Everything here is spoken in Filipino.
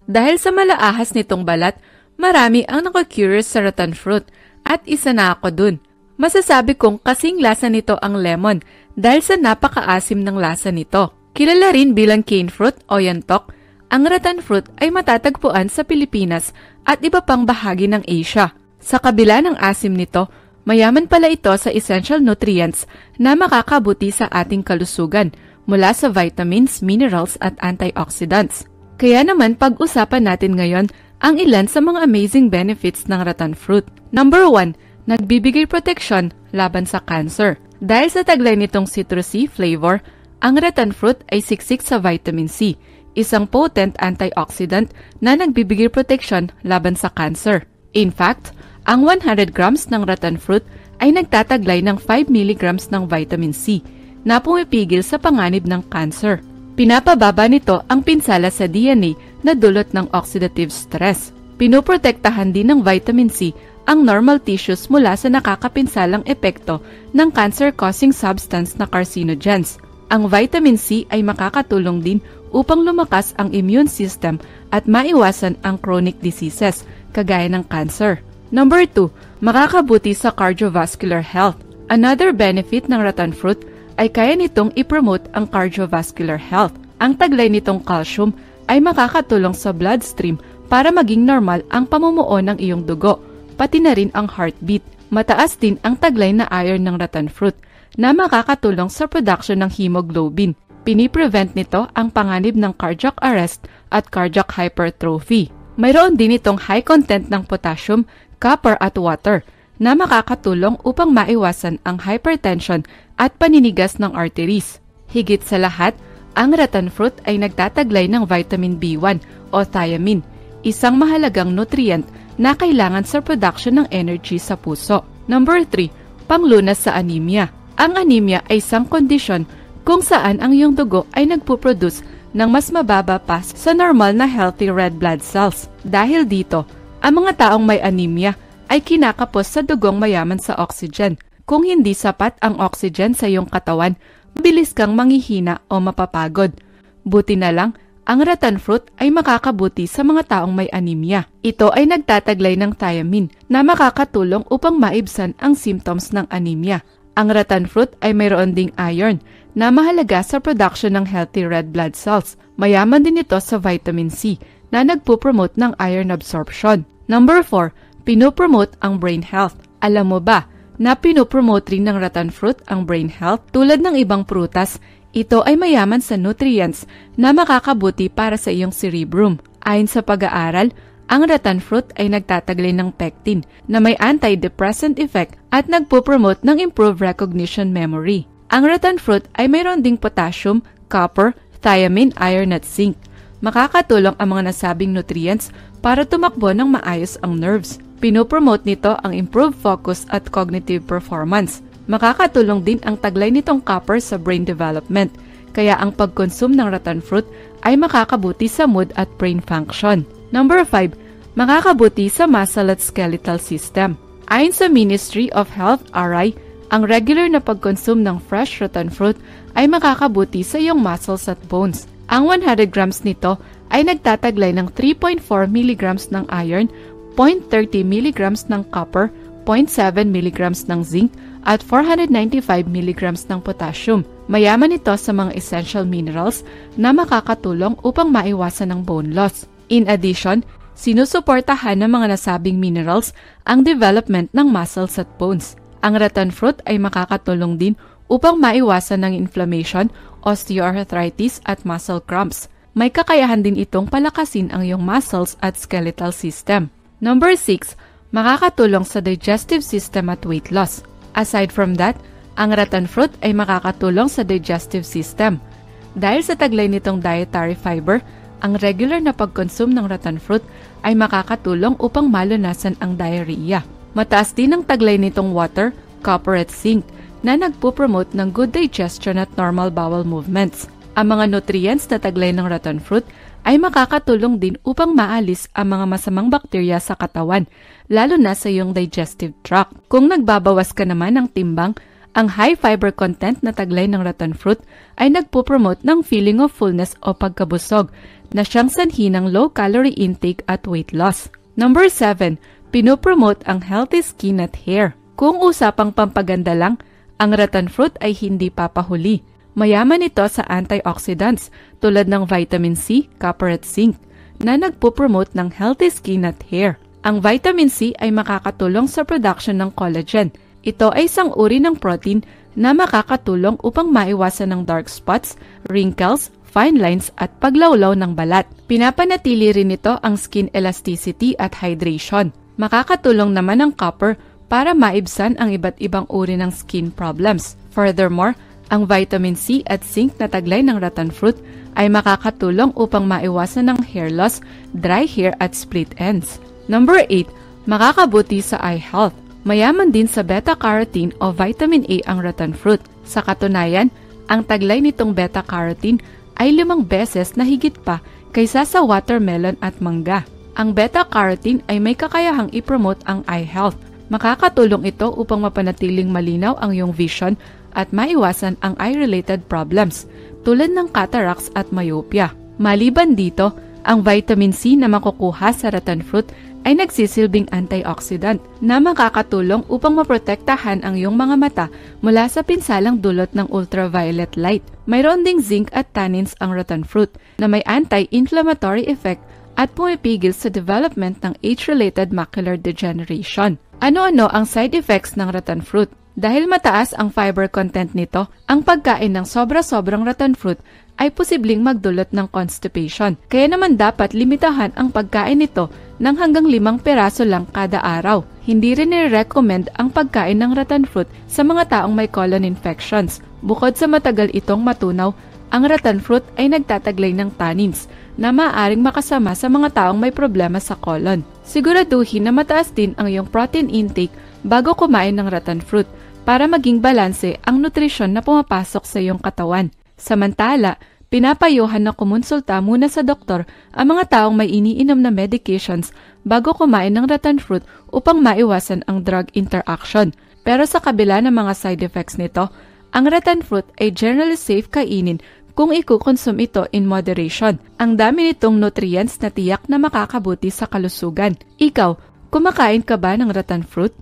Dahil sa malaahas nitong balat, marami ang naku-curious sa rattan fruit at isa na ako dun. Masasabi kong kasing lasa nito ang lemon dahil sa napakaasim ng lasa nito. Kilala rin bilang cane fruit o yantok, ang rattan fruit ay matatagpuan sa Pilipinas at iba pang bahagi ng Asia. Sa kabila ng asim nito, mayaman pala ito sa essential nutrients na makakabuti sa ating kalusugan mula sa vitamins, minerals at antioxidants. Kaya naman pag-usapan natin ngayon ang ilan sa mga amazing benefits ng rattan fruit. Number 1, nagbibigay proteksyon laban sa cancer. Dahil sa taglay nitong citrusy flavor, ang rattan fruit ay siksik sa vitamin C, isang potent antioxidant na nagbibigay proteksyon laban sa cancer. In fact, ang 100 grams ng rattan fruit ay nagtataglay ng 5 milligrams ng vitamin C na pumipigil sa panganib ng cancer. Pinapababa nito ang pinsala sa DNA na dulot ng oxidative stress. Pinoprotektahan din ng vitamin C ang normal tissues mula sa nakakapinsalang epekto ng cancer-causing substance na carcinogens. Ang vitamin C ay makakatulong din upang lumakas ang immune system at maiwasan ang chronic diseases kagaya ng cancer. Number 2, makakabuti sa cardiovascular health. Another benefit ng rattan fruit ay kaya nitong ipromote ang cardiovascular health. Ang taglay nitong calcium ay makakatulong sa bloodstream para maging normal ang pamumuo ng iyong dugo, pati na rin ang heartbeat. Mataas din ang taglay na iron ng rattan fruit na makakatulong sa production ng hemoglobin. Piniprevent nito ang panganib ng cardiac arrest at cardiac hypertrophy. Mayroon din itong high content ng potassium, copper at water na makakatulong upang maiwasan ang hypertension at paninigas ng arteries. Higit sa lahat, ang rattan fruit ay nagtataglay ng vitamin B1 o thiamine, isang mahalagang nutrient na kailangan sa production ng energy sa puso. Number 3, panglunas sa anemia. Ang anemia ay isang kondisyon kung saan ang iyong dugo ay nagpuproduce ng mas mababa pa sa normal na healthy red blood cells. Dahil dito, ang mga taong may anemia ay kinakapos sa dugong mayaman sa oxygen. Kung hindi sapat ang oxygen sa iyong katawan, mabilis kang manghihina o mapapagod. Buti na lang, ang rattan fruit ay makakabuti sa mga taong may anemia. Ito ay nagtataglay ng thiamine na makakatulong upang maibsan ang symptoms ng anemia. Ang rattan fruit ay mayroon ding iron na mahalaga sa production ng healthy red blood cells. Mayaman din ito sa vitamin C na nagpupromote ng iron absorption. Number 4, pinopromote ang brain health. Alam mo ba na pinopromote rin ng rattan fruit ang brain health? Tulad ng ibang prutas, ito ay mayaman sa nutrients na makakabuti para sa iyong cerebrum. Ayon sa pag-aaral, ang rattan fruit ay nagtataglay ng pectin na may antidepressant effect at nagpo-promote ng improved recognition memory. Ang rattan fruit ay mayroon ding potassium, copper, thiamine, iron at zinc. Makakatulong ang mga nasabing nutrients para tumakbo ng maayos ang nerves. Pinopromote nito ang improved focus at cognitive performance. Makakatulong din ang taglay nitong copper sa brain development, kaya ang pag-consume ng rattan fruit ay makakabuti sa mood at brain function. Number 5, makakabuti sa muscle at skeletal system. Ayon sa Ministry of Health, RI, ang regular na pag-consume ng fresh rattan fruit ay makakabuti sa iyong muscles at bones. Ang 100 grams nito ay nagtataglay ng 3.4 milligrams ng iron, 0.30 milligrams ng copper, 0.7 milligrams ng zinc, at 495 milligrams ng potassium. Mayaman ito sa mga essential minerals na makakatulong upang maiwasan ang bone loss. In addition, sinusuportahan ng mga nasabing minerals ang development ng muscles at bones. Ang rattan fruit ay makakatulong din upang maiwasan ng inflammation, osteoarthritis at muscle cramps. May kakayahan din itong palakasin ang iyong muscles at skeletal system. Number 6, makakatulong sa digestive system at weight loss. Aside from that, ang rattan fruit ay makakatulong sa digestive system. Dahil sa taglay nitong dietary fiber, ang regular na pag-consume ng rattan fruit ay makakatulong upang malunasan ang diarrhea. Mataas din ang taglay nitong water, copper at zinc na nagpo-promote ng good digestion at normal bowel movements. Ang mga nutrients na taglay ng rattan fruit ay makakatulong din upang maalis ang mga masamang bakterya sa katawan, lalo na sa iyong digestive tract. Kung nagbabawas ka naman ng timbang, Ang high fiber content na taglay ng rattan fruit ay nagpo-promote ng feeling of fullness o pagkabusog na siyang sanhi ng low-calorie intake at weight loss. Number 7, pinopromote ang healthy skin at hair. Kung usapang pampaganda lang, ang rattan fruit ay hindi papahuli. Mayaman ito sa antioxidants tulad ng vitamin C, copper at zinc na nagpo-promote ng healthy skin at hair. Ang vitamin C ay makakatulong sa production ng collagen. Ito ay isang uri ng protein na makakatulong upang maiwasan ng dark spots, wrinkles, fine lines at paglawlaw ng balat. Pinapanatili rin ito ang skin elasticity at hydration. Makakatulong naman ang copper para maibsan ang iba't ibang uri ng skin problems. Furthermore, ang vitamin C at zinc na taglay ng rattan fruit ay makakatulong upang maiwasan ng hair loss, dry hair at split ends. Number 8, makakabuti sa eye health. Mayaman din sa beta-carotene o vitamin A ang rattan fruit. Sa katunayan, ang taglay nitong beta-carotene ay 5 beses na higit pa kaysa sa watermelon at mangga. Ang beta-carotene ay may kakayahang i-promote ang eye health. Makakatulong ito upang mapanatiling malinaw ang iyong vision at maiwasan ang eye-related problems tulad ng cataracts at myopia. Maliban dito, ang vitamin C na makukuha sa rattan fruit ay nagsisilbing antioxidant na makakatulong upang maprotektahan ang iyong mga mata mula sa pinsalang dulot ng ultraviolet light. Mayroon ding zinc at tannins ang rattan fruit na may anti-inflammatory effect at pumipigil sa development ng age-related macular degeneration. Ano-ano ang side effects ng rattan fruit? Dahil mataas ang fiber content nito, ang pagkain ng sobra-sobrang rattan fruit ay posibleng magdulot ng constipation. Kaya naman dapat limitahan ang pagkain nito ng hanggang 5 peraso lang kada araw. Hindi rin nire-recommend ang pagkain ng rattan fruit sa mga taong may colon infections. Bukod sa matagal itong matunaw, ang rattan fruit ay nagtataglay ng tannins na maaaring makasama sa mga taong may problema sa colon. Siguraduhin na mataas din ang iyong protein intake bago kumain ng rattan fruit para maging balanse ang nutrisyon na pumapasok sa iyong katawan. Samantala, pinapayuhan na kumonsulta muna sa doktor ang mga taong may iniinom na medications bago kumain ng rattan fruit upang maiwasan ang drug interaction. Pero sa kabila ng mga side effects nito, ang rattan fruit ay generally safe kainin kung ikukonsume ito in moderation. Ang dami nitong nutrients na tiyak na makakabuti sa kalusugan. Ikaw, kumakain ka ba ng rattan fruit?